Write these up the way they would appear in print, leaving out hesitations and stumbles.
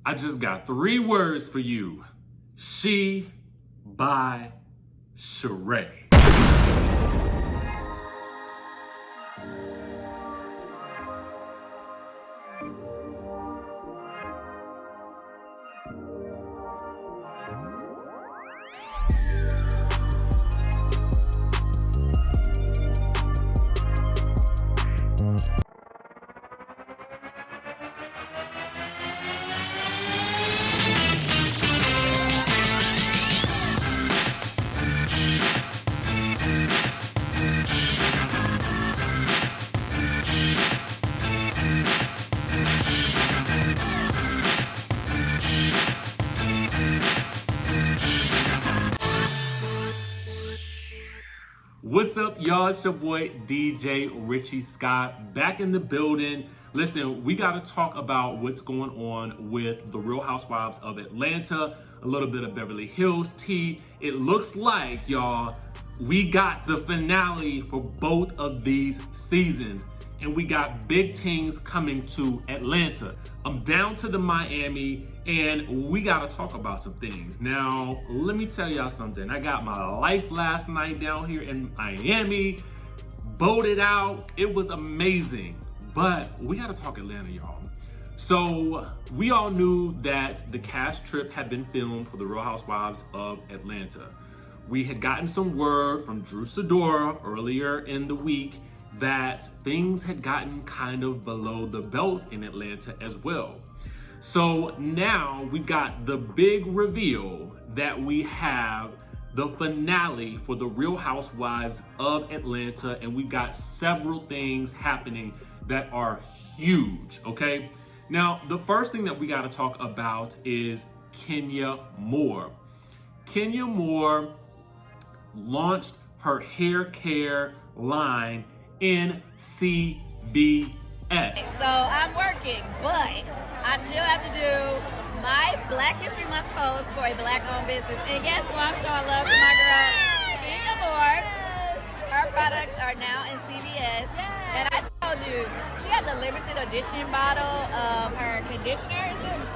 I just got 3 words for you. She by Sheree. What's up, y'all? It's your boy DJRichieSkye back in the building. Listen, we got to talk about what's going on with the Real Housewives of Atlanta, a little bit of Beverly Hills tea. It looks like, y'all, we got the finale for both of these seasons, and we got big things coming to Atlanta. I'm down to the Miami, and we gotta talk about some things. Now, let me tell y'all something. I got my life last night down here in Miami, voted out. It was amazing, but we gotta talk Atlanta, y'all. So we all knew that the cast trip had been filmed for the Real Housewives of Atlanta. We had gotten some word from Drew Sidora earlier in the week that things had gotten kind of below the belt in Atlanta as well. So now we got the big reveal that we have the finale for the Real Housewives of Atlanta, and we've got several things happening that are huge, okay? Now, the first thing that we gotta talk about is Kenya Moore. Kenya Moore launched her hair care line in CVS. So I'm working, but I still have to do my Black History Month post for a Black-owned business. And guess who I'm showing love to? My girl, Kenya Moore. Her products are now in CVS. And I told you, she has a limited edition bottle of her conditioner.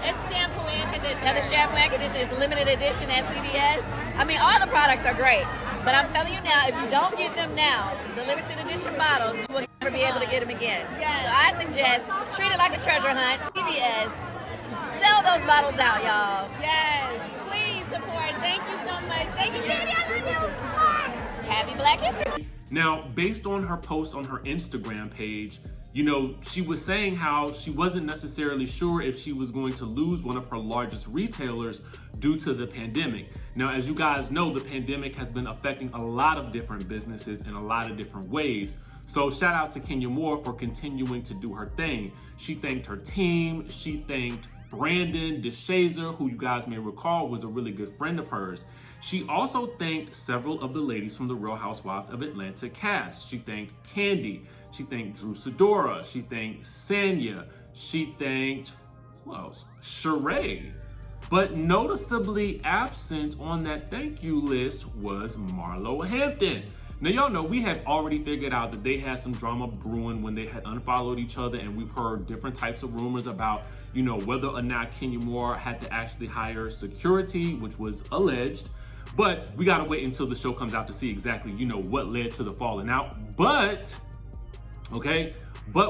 It's shampoo and conditioner. The shampoo and conditioner is limited edition at CVS. I mean, all the products are great. But I'm telling you now, if you don't get them now, the limited edition bottles, you will never be able to get them again. Yes. So I suggest treat it like a treasure hunt. CVS, sell those bottles out, y'all. Yes, please support. Thank you so much. Thank you, Katie. I love you. Happy Black History. Now, based on her post on her Instagram page, you know, she was saying how she wasn't necessarily sure if she was going to lose one of her largest retailers due to the pandemic. Now, as you guys know, the pandemic has been affecting a lot of different businesses in a lot of different ways. So shout out to Kenya Moore for continuing to do her thing. She thanked her team. She thanked Brandon DeShazer, who you guys may recall was a really good friend of hers. She also thanked several of the ladies from the Real Housewives of Atlanta cast. She thanked Candy. She thanked Drew Sidora. She thanked Sanya. She thanked, who else? Sheree. But noticeably absent on that thank you list was Marlo Hampton. Now, y'all know we had already figured out that they had some drama brewing when they had unfollowed each other, and we've heard different types of rumors about, you know, whether or not Kenya Moore had to actually hire security, which was alleged. But we gotta wait until the show comes out to see exactly, you know, what led to the falling out. But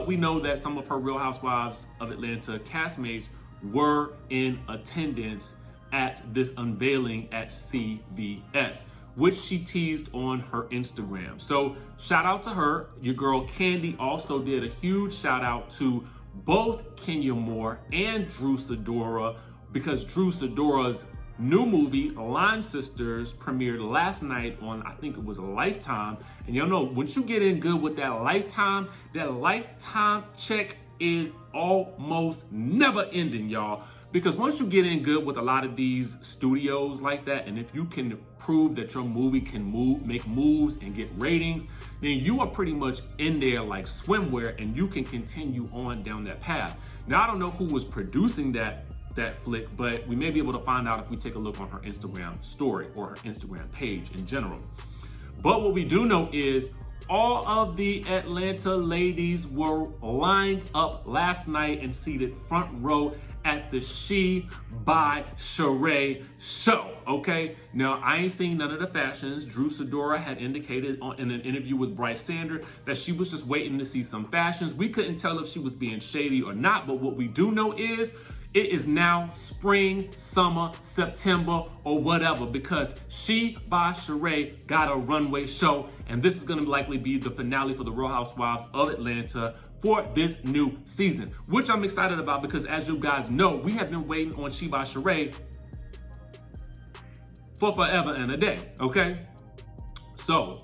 we know that some of her Real Housewives of Atlanta castmates were in attendance at this unveiling at CVS, which she teased on her Instagram. So shout out to her. Your girl Candy also did a huge shout out to both Kenya Moore and Drew Sidora, because Drew Sidora's new movie, Line Sisters, premiered last night on, I think it was Lifetime. And y'all know, once you get in good with that Lifetime check is almost never ending, y'all. Because once you get in good with a lot of these studios like that, and if you can prove that your movie can make moves and get ratings, then you are pretty much in there like swimwear, and you can continue on down that path. Now, I don't know who was producing that flick, but we may be able to find out if we take a look on her Instagram story or her Instagram page in general. But what we do know is all of the Atlanta ladies were lined up last night and seated front row at the She by Sheree show, okay? Now, I ain't seen none of the fashions. Drew Sidora had indicated in an interview with Bryce Sander that she was just waiting to see some fashions. We couldn't tell if she was being shady or not, but what we do know is it is now spring, summer, September, or whatever, because She by Sheree got a runway show, and this is gonna likely be the finale for the Real Housewives of Atlanta for this new season, which I'm excited about because, as you guys know, we have been waiting on She by Sheree for forever and a day, okay? So,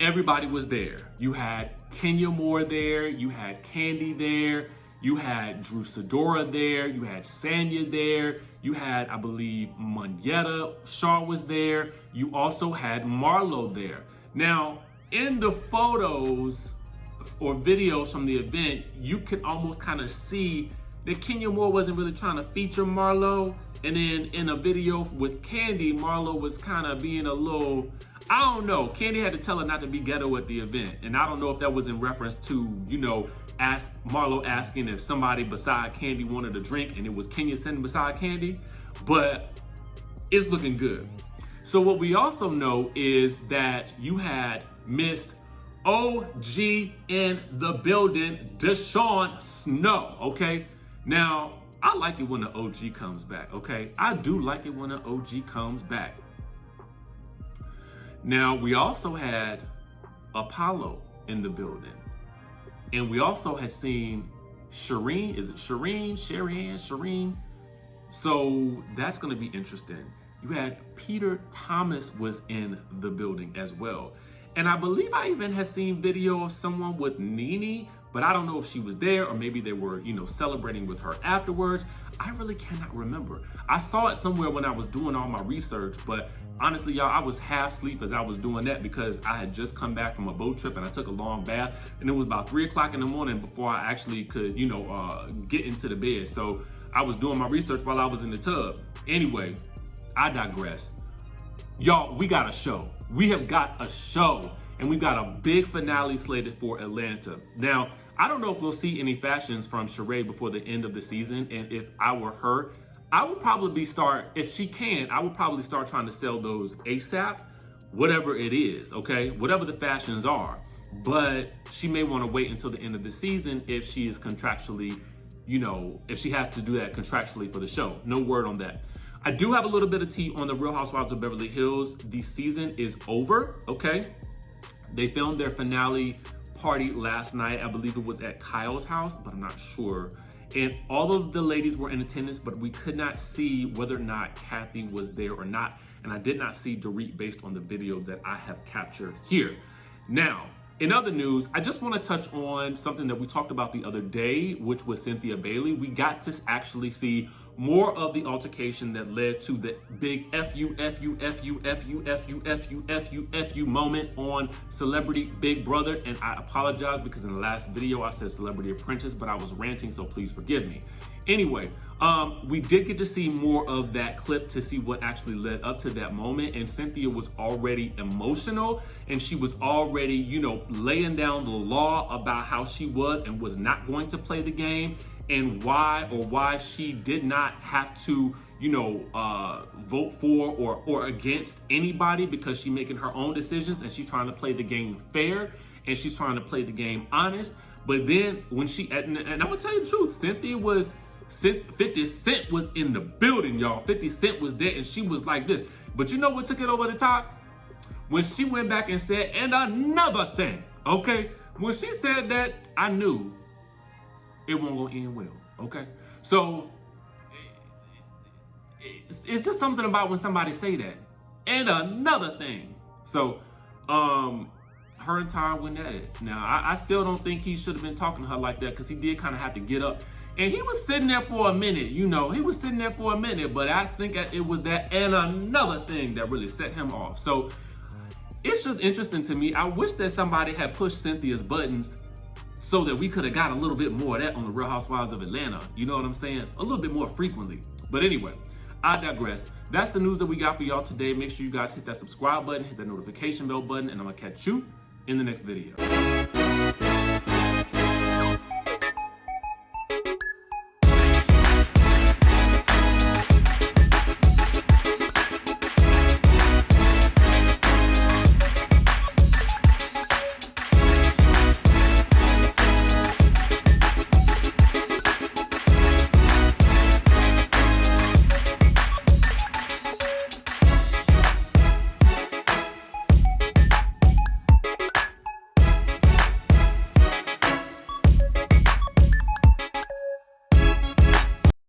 everybody was there. You had Kenya Moore there, you had Candy there, you had Drew Sidora there, you had Sanya there, you had, I believe, Monyetta Shaw was there, you also had Marlo there. Now, in the photos or videos from the event, you can almost kind of see that Kenya Moore wasn't really trying to feature Marlo, and then in a video with Candy, Marlo was kind of being a little, I don't know, Candy had to tell her not to be ghetto at the event, and I don't know if that was in reference to, you know, Marlo asking if somebody beside Candy wanted a drink, and it was Kenya sitting beside Candy, but it's looking good. So what we also know is that you had Miss OG in the building, Deshawn Snow, okay? Now, I like it when the OG comes back, okay? I do like it when the OG comes back. Now, we also had Apollo in the building. And we also had seen Shireen, is it Shireen? So that's gonna be interesting. You had Peter Thomas was in the building as well. And I believe I even had seen video of someone with Nene, but I don't know if she was there or maybe they were, you know, celebrating with her afterwards. I really cannot remember. I saw it somewhere when I was doing all my research, but honestly, y'all, I was half asleep as I was doing that because I had just come back from a boat trip and I took a long bath, and it was about 3 o'clock in the morning before I actually could, you know, get into the bed. So I was doing my research while I was in the tub. Anyway, I digress. Y'all, we got a show. We have got a show, and we've got a big finale slated for Atlanta. Now, I don't know if we'll see any fashions from Sheree before the end of the season, and if I were her, I would probably start, if she can, I would probably start trying to sell those ASAP, whatever it is, okay? Whatever the fashions are. But she may want to wait until the end of the season if she is contractually, you know, if she has to do that contractually for the show. No word on that. I do have a little bit of tea on the Real Housewives of Beverly Hills. The season is over, okay? They filmed their finale party last night. I believe it was at Kyle's house, but I'm not sure. And all of the ladies were in attendance, but we could not see whether or not Kathy was there or not. And I did not see Dorit based on the video that I have captured here. Now, in other news, I just want to touch on something that we talked about the other day, which was Cynthia Bailey. We got to actually see more of the altercation that led to the big FU moment on Celebrity Big Brother. And I apologize because in the last video I said Celebrity Apprentice, but I was ranting, so please forgive me. Anyway, we did get to see more of that clip to see what actually led up to that moment. And Cynthia was already emotional, and she was already, you know, laying down the law about how she was and was not going to play the game, and why she did not have to, you know, vote for or against anybody, because she's making her own decisions and she's trying to play the game fair and she's trying to play the game honest. But then when she, and I'm gonna tell you the truth, 50 Cent was in the building, y'all. 50 Cent was there and she was like this. But you know what took it over the top? When she went back and said, and another thing, okay? When she said that, I knew it won't go end well, okay? So it's just something about when somebody say that. And another thing. So her and Todd went at it. Now, I still don't think he should have been talking to her like that, because he did kind of have to get up. And he was sitting there for a minute, you know, but I think it was that and another thing that really set him off. So it's just interesting to me. I wish that somebody had pushed Cynthia's buttons so that we could have got a little bit more of that on the Real Housewives of Atlanta. You know what I'm saying? A little bit more frequently. But anyway, I digress. That's the news that we got for y'all today. Make sure you guys hit that subscribe button, hit that notification bell button, and I'm gonna catch you in the next video.